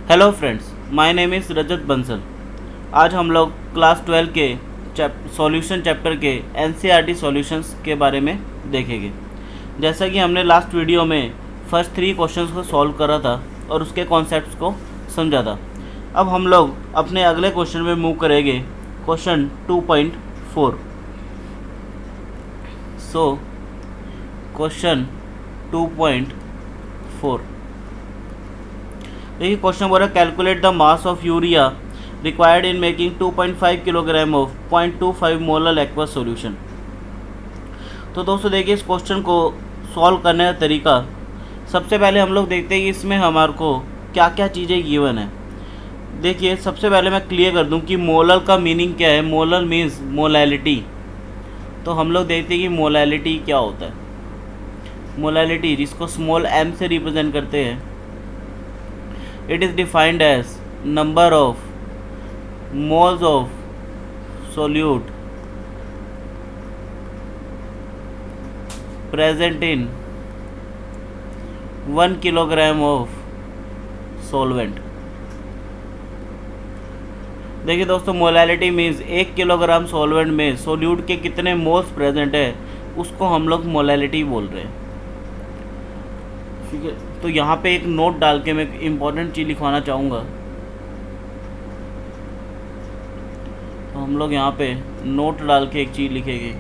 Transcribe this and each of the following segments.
Hello friends, my name is Rajat Bansal. आज हम लोग क्लास 12 के सॉल्यूशन चैप्टर के एनसीईआरटी सॉल्यूशंस के बारे में देखेंगे। जैसा कि हमने लास्ट वीडियो में फर्स्ट 3 क्वेश्चंस को सॉल्व करा था और उसके कॉन्सेप्ट्स को समझा था। अब हम लोग अपने अगले क्वेश्चन में मूव करेंगे, क्वेश्चन 2.4। सो क्वेश्चन 2.4, देखिए क्वेश्चन बोल रहा है calculate the mass of urea required in making 2.5 kilogram of 0.25 molar aqueous solution. तो दोस्तों देखिए इस क्वेश्चन को सॉल्व करने का तरीका, सबसे पहले हम लोग देखते हैं कि इसमें हमारे को क्या क्या चीज़ें गिवन है। देखिए सबसे पहले मैं क्लियर कर दूं कि मोलर का मीनिंग क्या है। Molar means molality. तो हम लोग देखते हैं कि मोलैलिटी क्या होता है। मोलैलिटी जिसको स्मॉल m से रिप्रेजेंट करते हैं, it is defined as number of moles of solute present in 1 kilogram of solvent। देखिए दोस्तों, मोलैलिटी मीन्स 1 किलोग्राम सॉल्वेंट में सोल्यूट के कितने मोल्स प्रेजेंट है, उसको हम लोग मोलैलिटी बोल रहे हैं। ठीक है, तो यहाँ पे एक नोट डाल के मैं एक इम्पॉर्टेंट चीज़ लिखवाना चाहूँगा। तो हम लोग यहाँ पे नोट डाल के एक चीज़ लिखेंगे,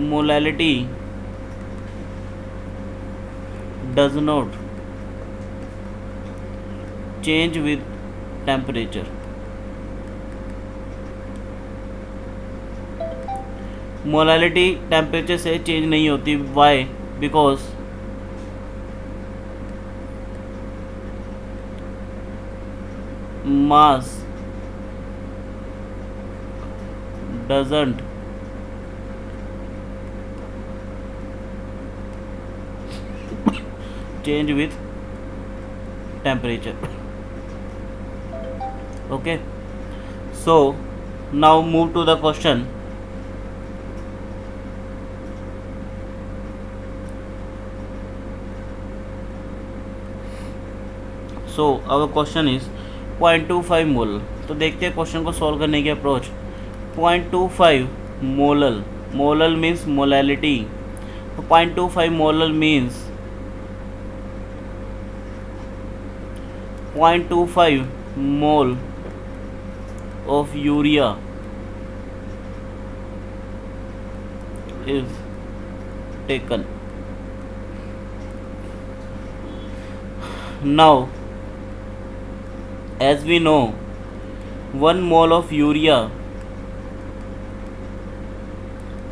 molality does not change with temperature. Molality temperature से चेंज नहीं होती। Why? Because mass doesn't change with temperature। Okay, so now move to the question। So our question is 0.25 मोल। तो देखते हैं क्वेश्चन को सॉल्व करने की approach. 0.25 molal, molal means molality. तो 0.25 molal means 0.25 mole of urea is taken। Now as we know 1 mole of urea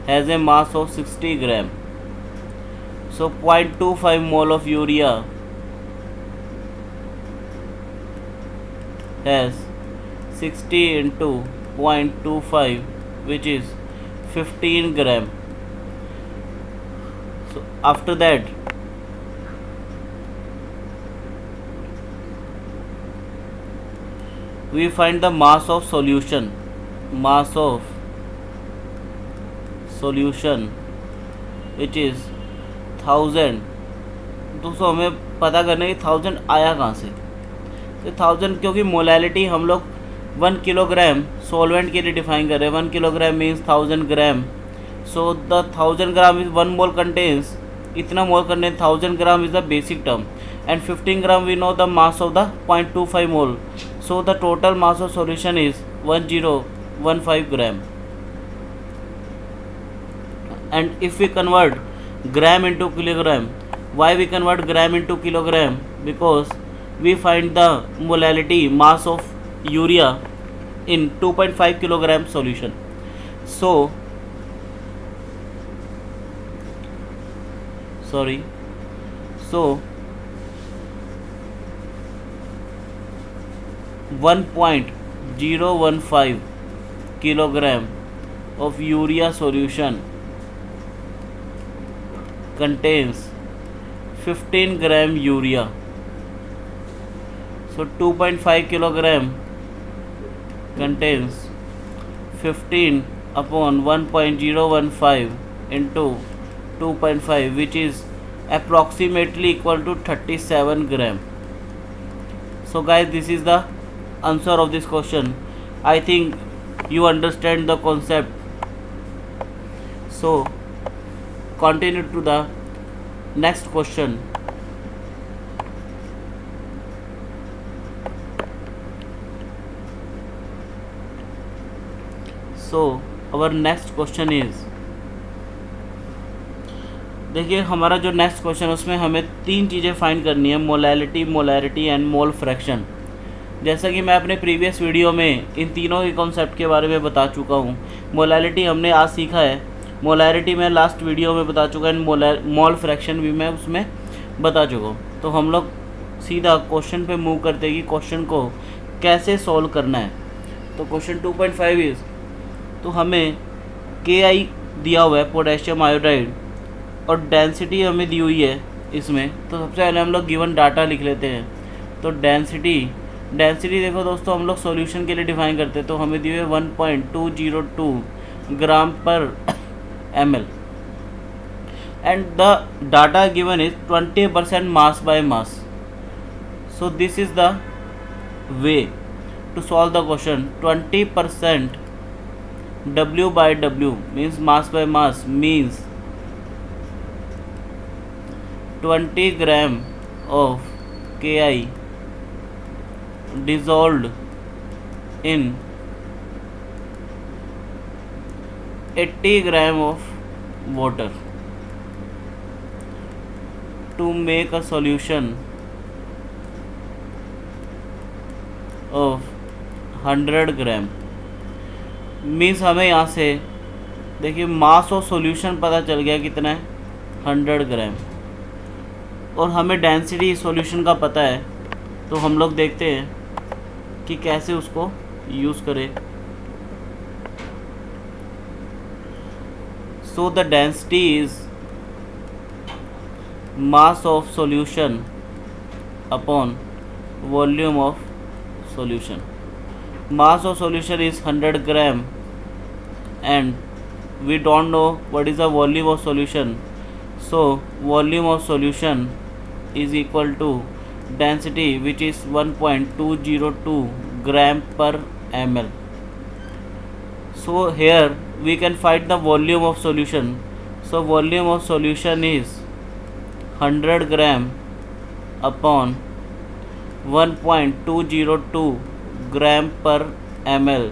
has a mass of 60 gram, so 0.25 mole of urea has 60 into 0.25, which is 15 gram। So after that we find the mass of solution, mass of solution which is 1000। दोस्तों हमें पता करना है कि 1000 आया कहाँ से। तो 1000 क्योंकि मोलैलिटी हम लोग 1 किलोग्राम सॉल्वेंट के लिए डिफाइन कर रहे हैं। 1 kilogram means 1000 gram. So the 1000 gram is 1 mole contains, इतना mole contain 1000 gram is the basic term, and 15 gram we know the mass of the 0.25 mole. So the total mass of solution is 1015 gram। And if we convert gram into kilogram, why we convert gram into kilogram? Because we find the molality mass of urea in 2.5 kilogram solution। So sorry, so 1.015 kilogram of urea solution contains 15 gram urea। So 2.5 kilogram contains 15 upon 1.015 into 2.5, which is approximately equal to 37 gram. So guys, this is the answer of this question. I think you understand the concept. So continue to the next question. So our next question is, देखिए हमारा जो next question है उसमें हमें तीन चीज़ें find करनी है, molality, molarity and mole fraction. जैसा कि मैं अपने प्रीवियस वीडियो में इन तीनों के कॉन्सेप्ट के बारे में बता चुका हूँ। मोलैलिटी हमने आज सीखा है, मोलैरिटी मैं लास्ट वीडियो में बता चुका है, मोल फ्रैक्शन भी मैं उसमें बता चुका हूँ। तो हम लोग सीधा क्वेश्चन पे मूव करते हैं कि क्वेश्चन को कैसे सॉल्व करना है। तो क्वेश्चन 2.5 इज़, तो हमें KI दिया हुआ है पोटेशियम आयोडाइड और डेंसिटी हमें दी हुई है इसमें। तो सबसे पहले हम लोग गिवन डाटा लिख लेते हैं। तो डेंसिटी देखो दोस्तों, हम लोग सॉल्यूशन के लिए डिफाइन करते हैं। तो हमें दी हुई है 1.202 ग्राम पर ml and the data given is 20% mass by mass. So this is the way to solve the question. 20% W by W means mass by mass means 20 gram of KI dissolved in 80 gram of water to make a solution of 100 gram। Means हमें यहाँ से देखिए mass of solution पता चल गया कितना है, 100 ग्राम, और हमें डेंसिटी सॉल्यूशन का पता है। तो हम लोग देखते हैं कि कैसे उसको यूज़ करें। So the density is mass of solution upon volume of solution. Mass of solution is 100 gram and we don't know what is the volume of solution. So volume of solution is equal to density, which is 1.202 gram per ml. So here we can find the volume of solution. So volume of solution is 100 gram upon 1.202 gram पर ml।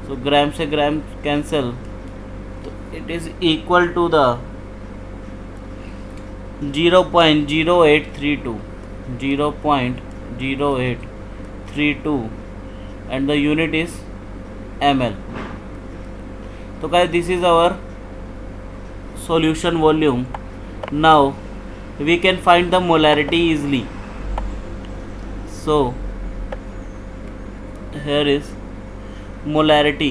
So gram से gram cancel, तो it is equal to the 0.0832 and the unit is ml। तो guys this is our solution volume. Now we can find the molarity easily. So here is molarity.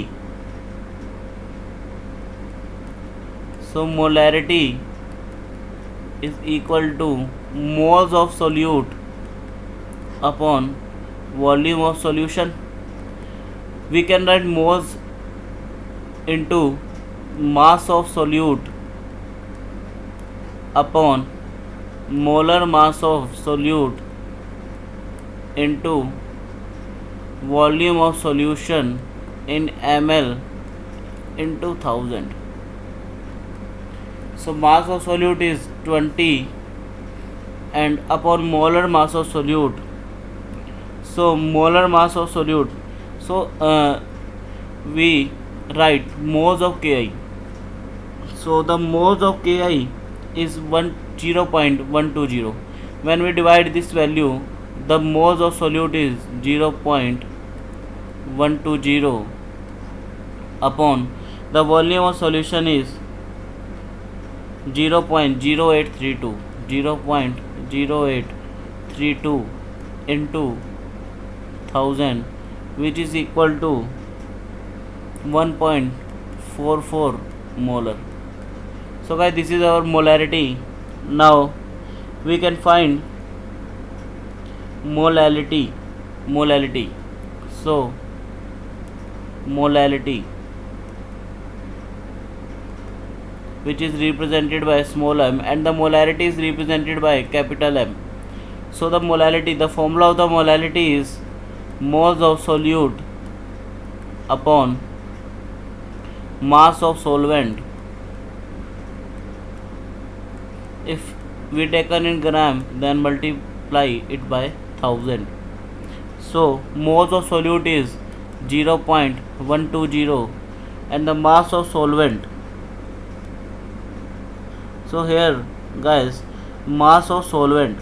So molarity is equal to moles of solute upon volume of solution. We can write moles into mass of solute upon molar mass of solute into volume of solution in ml into 1000. So mass of solute is 20 and upon molar mass of solute, so molar mass of solute, so we write moles of Ki. So the moles of Ki is 0.120. When we divide this value, the moles of solute is 0.120 upon the volume of solution is 0.0832 into 1000, which is equal to 1.44 molar. So guys, this is our molarity. Now we can find molality. So molality which is represented by small m, and the molarity is represented by capital M. So the molality, the formula of the molality is moles of solute upon mass of solvent. If we taken in gram, then multiply it by 1000. So moles of solute is 0.120 and the mass of solvent. So here guys, mass of solvent.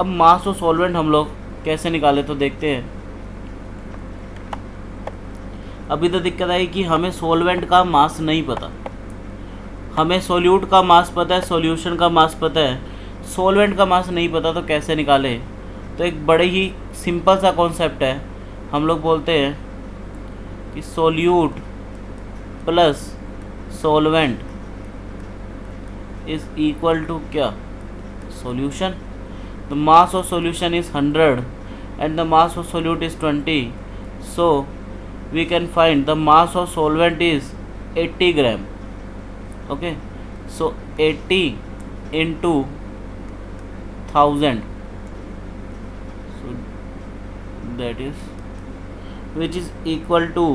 अब mass of solvent हम लोग कैसे निकाले तो देखते हैं। अभी तो दिक्कत आई कि हमें सॉल्वेंट का मास नहीं पता, हमें सॉल्यूट का मास पता है, सॉल्यूशन का मास पता है, सॉल्वेंट का मास नहीं पता, तो कैसे निकाले। तो एक बड़े ही सिंपल सा कॉन्सेप्ट है, हम लोग बोलते हैं कि solute plus solvent is equal to क्या, solution. The mass of solution is 100 and the mass of solute is 20. So we can find the mass of solvent is 80 gram. Okay, so 80 into 1000, so that is, which is equal to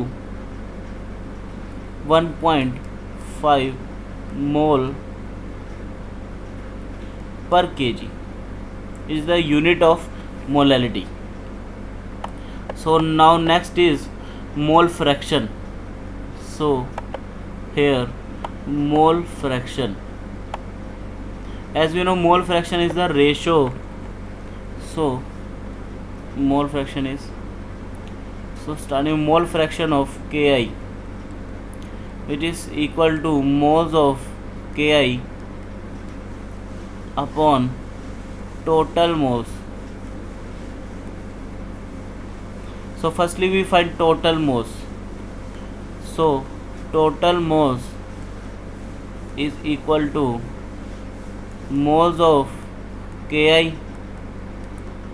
1.5 mole per kg is the unit of molality. So now next is mole fraction. So here mole fraction, as we know mole fraction is the ratio. So mole fraction is, so starting mole fraction of Ki, which is equal to moles of Ki upon total moles. So firstly we find total moles. So total moles is equal to moles of Ki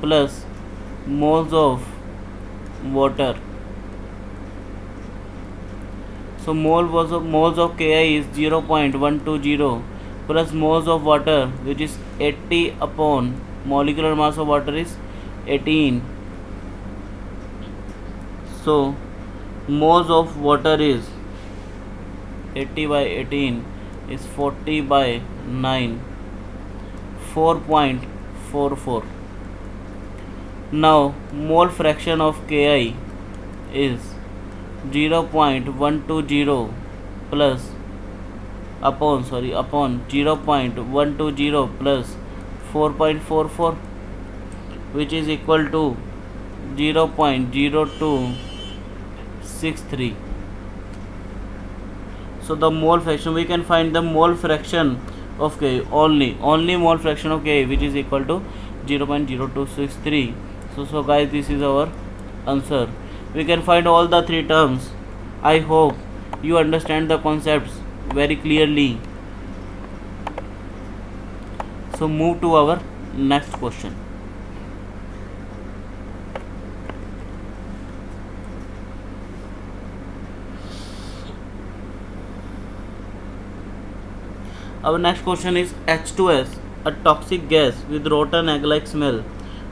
plus moles of water. So moles of Ki is 0.120 plus moles of water, which is 80 upon molecular mass of water is 18. So moles of water is 80 by 18 is 40 by 9, 4.44. Now mole fraction of Ki is 0.120 plus upon 0.120 plus 4.44, which is equal to 0.0263. So the mole fraction, we can find the mole fraction of K, only mole fraction of K, which is equal to 0.0263. So guys, this is our answer. We can find all the three terms. I hope you understand the concepts very clearly. So move to our next question. Our next question is H2S, a toxic gas with rotten egg-like smell,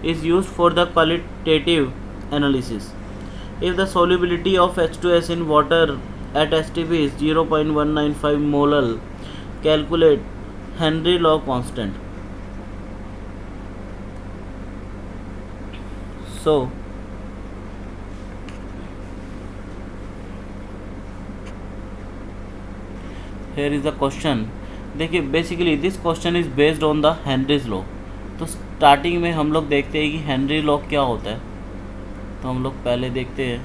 is used for the qualitative analysis. If the solubility of H2S in water at STP is 0.195 mole, calculate Henry law constant. So here is the question. देखिए basically this question is based on the Henry's law. तो starting में हम लोग देखते हैं कि Henry law क्या होता है। तो हम लोग पहले देखते हैं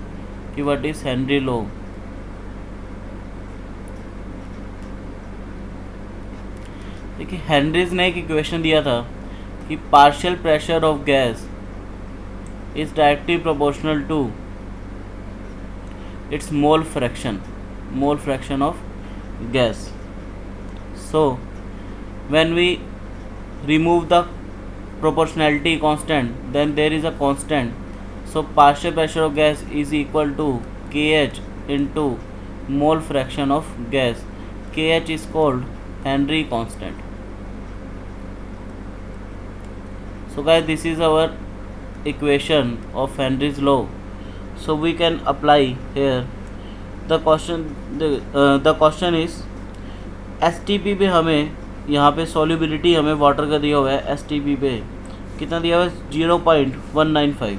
कि व्हाट इज हेनरी लॉ। देखिए हेनरीज ने एक इक्वेशन दिया था कि partial pressure of gas is directly proportional to its mole fraction of gas. So when we remove the proportionality constant, then there is a constant. So partial pressure of gas is equal to kH into mole fraction of gas. kh is called Henry constant. So guys, this is our equation of Henry's law. So we can apply here. The question is STP पे हमें यहाँ पे solubility हमें water का दिया हुआ है, STP पे कितना दिया हुआ है 0.195.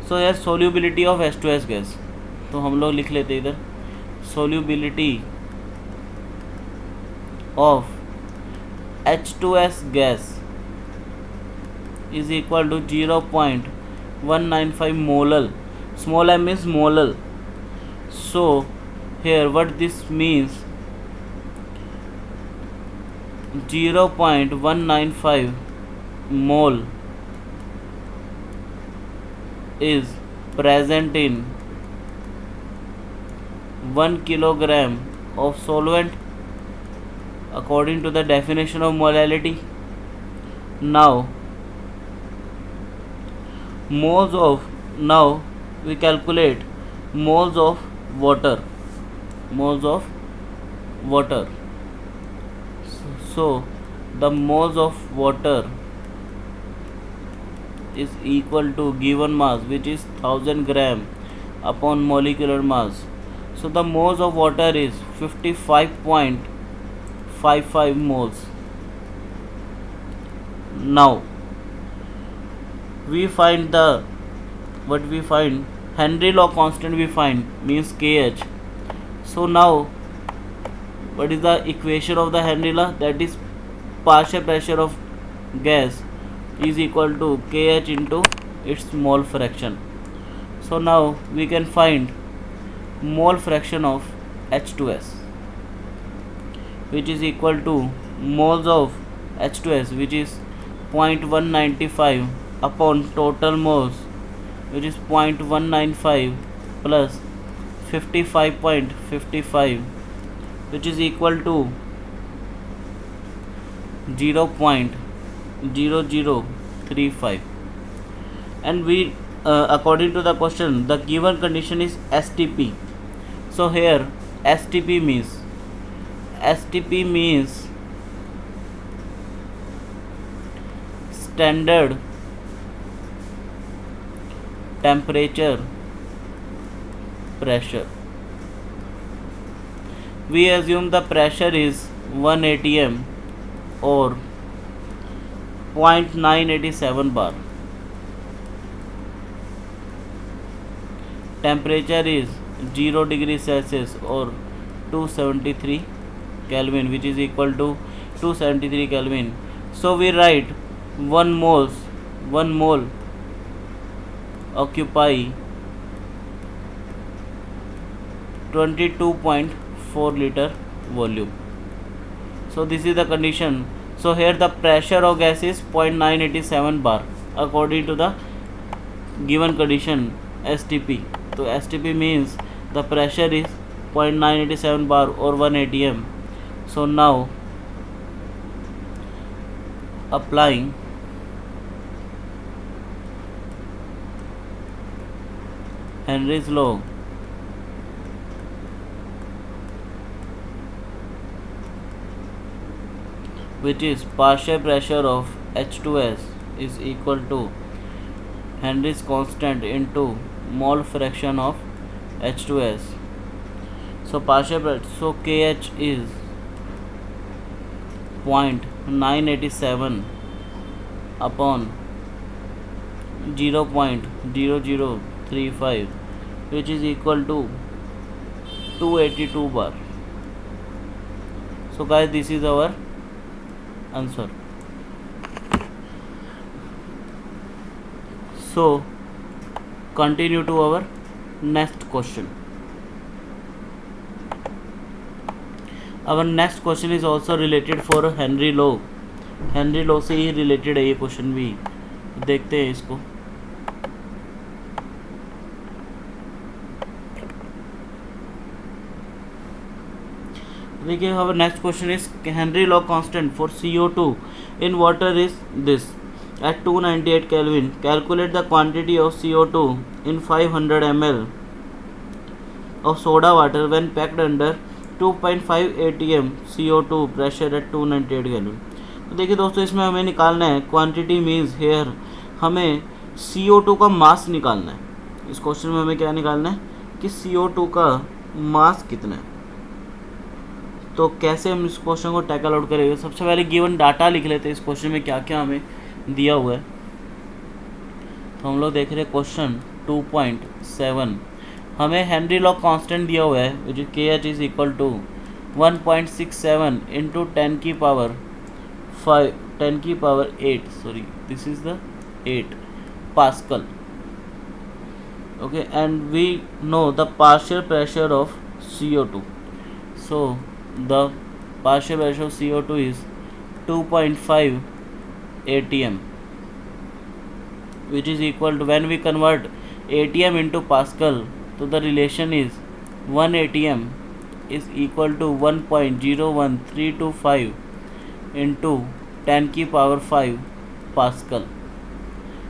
सो यार सॉल्युबिलिटी ऑफ H2S गैस, तो हम लोग लिख लेते इधर solubility of H2S gas is equal to 0.195 molal. Small m is molal. So here what this means, 0.195 mole is present in 1 kilogram of solvent according to the definition of molality. Now we calculate moles of water. So the moles of water is equal to given mass, which is 1000 gram upon molecular mass. So the moles of water is 55.55 moles. Now we find Henry law constant we find means kh. So now what is the equation of the Henry law? That is partial pressure of gas is equal to kh into its mole fraction. So now we can find mole fraction of H2S, which is equal to moles of H2S, which is 0.195 upon total moles, which is 0.195 plus 55.55, which is equal to 0.0035. And we according to the question, the given condition is STP. So here STP means standard temperature pressure. We assume the pressure is 1 atm or 0.987 bar. Temperature is 0 degree Celsius or 273 Kelvin, which is equal to 273 Kelvin. So we write 1 mole occupy 22.4 liter volume. So this is the condition. So here the pressure of gas is 0.987 bar according to the given condition STP. So STP means the pressure is 0.987 bar or 1 atm. So now applying Henry's law, which is partial pressure of H2S is equal to Henry's constant into mole fraction of H2S. So partial pressure, so kh is 0.987 upon 0.0035, which is equal to 282 bar. So guys, this is our answer. So continue to our next question. Our next question is also related for Henry law. Henry law से ही related है ये question भी, देखते हैं इसको. देखिए, our next question is Henry law constant for CO2 in water is this. At 298 Kelvin, calculate the quantity of CO2 in 500 ml of soda water when packed under 2.5 atm CO2 pressure at 298 gallon. तो देखिए दोस्तों, इसमें हमें निकालना है quantity means hair हमें CO2 का मास निकालना है। इस क्वेश्चन में हमें क्या निकालना है कि CO2 का मास कितना है। तो कैसे हम इस क्वेश्चन को टैकल आउट करेंगे, सबसे पहले गिवन डाटा लिख लेते हैं इस क्वेश्चन में क्या क्या हमें दिया हुआ है। तो हम लोग देख रहे हैं क्वेश्चन 2.7, हमें हेनरी लॉ कांस्टेंट दिया हुआ है which is KH is equal to 1.67 into 10 की power 8, sorry this is the 8 pascal. okay, and we know the partial pressure of CO2. So the partial pressure of CO2 is 2.5 atm, which is equal to, when we convert atm into pascal, so the relation is 1 atm is equal to 1.01325 into 10 की power 5 pascal.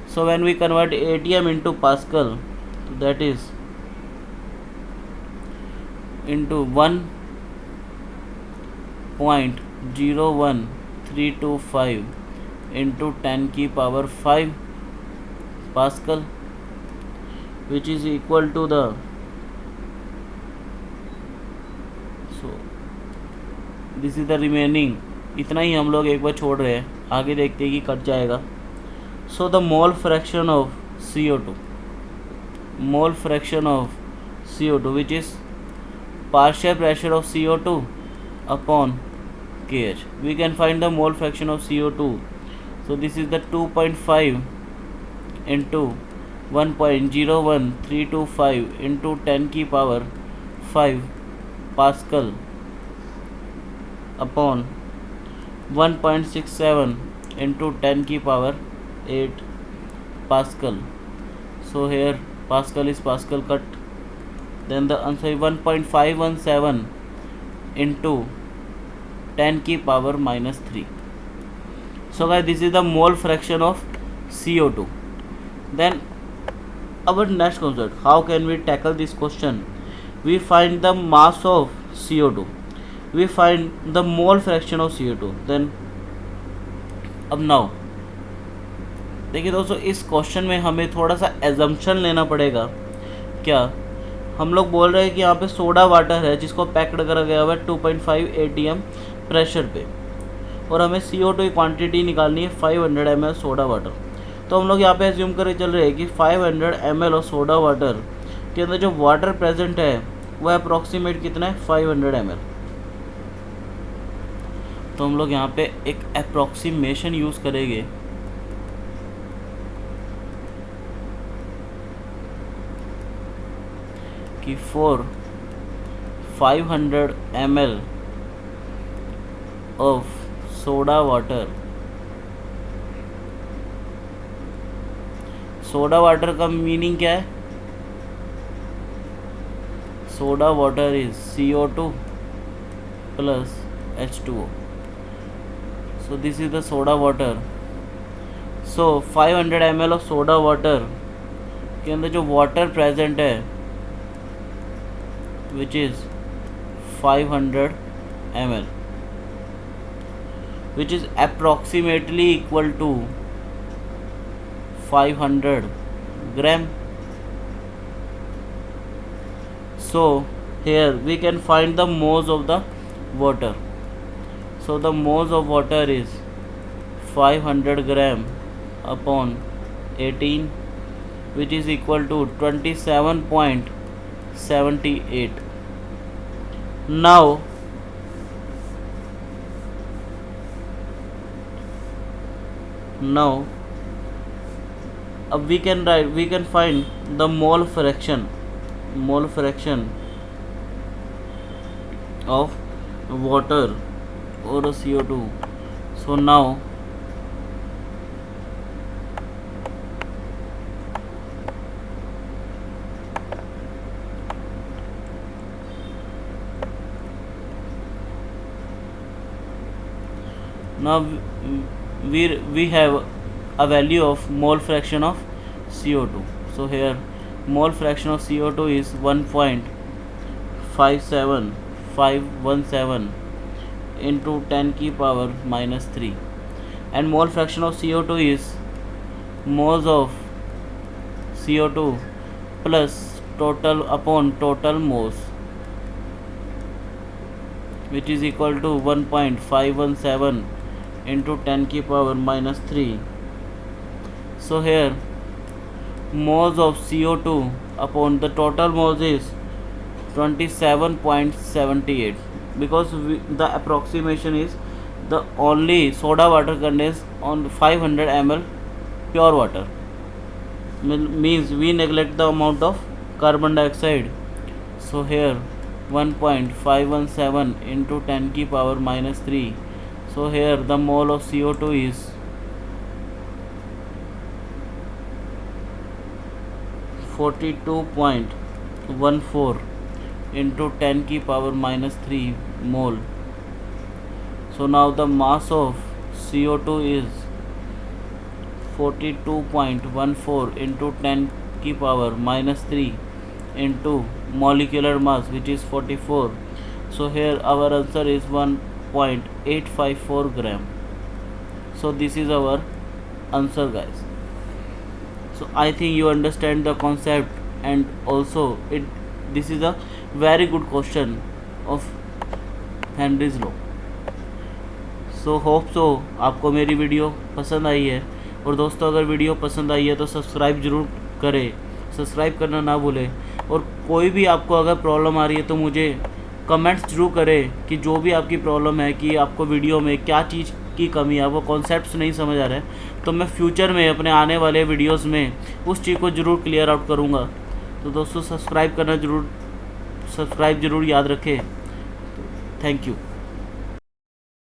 So when we convert atm into pascal, that is into 1.01325 into 10 की power 5 pascal, which is equal to the, so this is the remaining, इतना ही हम लोग एक बार छोड़ रहे हैं, आगे देखते हैं कि कट जाएगा। So the mole fraction of CO2, mole fraction of CO2 which is partial pressure of CO2 upon KH. We can find the mole fraction of CO2. So this is the 2.5 into 1.01325 into 10 की power 5 pascal upon 1.67 into 10 की power 8 pascal. So here pascal is pascal cut, then the answer is 1.517 into 10 की power minus 3. So guys, this is the mole fraction of CO2. Then our next concept, how can we tackle this question? We find the mass of CO2, we find the mole fraction of CO2. then अब now देखिए दोस्तों, इस question में हमें थोड़ा सा assumption लेना पड़ेगा। क्या हम लोग बोल रहे हैं कि यहाँ पे सोडा वाटर है जिसको पैक्ड करा गया हुआ है 2.5 atm प्रेशर पे, और हमें CO2 की क्वांटिटी निकालनी है 500 ml सोडा वाटर। तो हम लोग यहाँ पे एज्यूम करके चल रहे हैं कि 500 ml ऑफ सोडा वाटर के अंदर जो वाटर प्रेजेंट है वह अप्रॉक्सीमेट कितना है 500 ml। तो हम लोग यहाँ पे एक अप्रॉक्सीमेशन यूज़ करेंगे कि for 500 ml of soda water, soda water का मीनिंग क्या है? Soda water is CO2 plus H2O. So this is the soda water. So 500 ml of soda water के अंदर जो वाटर प्रेजेंट है which is 500 ml, which is approximately equal to 500 gram. So here we can find the moles of the water. So the moles of water is 500 gram upon 18, which is equal to 27.78. Now we can find the mole fraction of water or CO2. So now we have a value of mole fraction of CO2. So here mole fraction of CO2 is 1.57 0.517 into 10 की power -3 and mole fraction of CO2 is moles of CO2 plus total upon total moles, which is equal to 1.517 into 10 की power -3. So here moles of CO2 upon the total moles is 27.78, because the approximation is the only soda water contains on 500 ml pure water, means we neglect the amount of carbon dioxide. So here 1.517 into 10 की power -3. So here the mole of CO2 is 42.14 into 10 की power -3 mole. So now the mass of CO2 is 42.14 into 10 की power -3 into molecular mass, which is 44. So here our answer is 1.854 gram. So this is our answer, guys. So I think you understand the concept, and also this is a very good question of Henry's law. So hope so आपको मेरी video पसंद आई है। और दोस्तों, अगर video पसंद आई है तो सब्सक्राइब ज़रूर करें, सब्सक्राइब करना ना भूलें। और कोई भी आपको अगर प्रॉब्लम आ रही है तो मुझे कमेंट्स जरूर करें कि जो भी आपकी प्रॉब्लम है, कि आपको वीडियो में क्या चीज़ की कमी है, आपको कॉन्सेप्ट्स नहीं समझ आ रहे हैं, तो मैं फ्यूचर में अपने आने वाले वीडियोस में उस चीज़ को ज़रूर क्लियर आउट करूँगा। तो दोस्तों, सब्सक्राइब ज़रूर याद रखें। Thank you.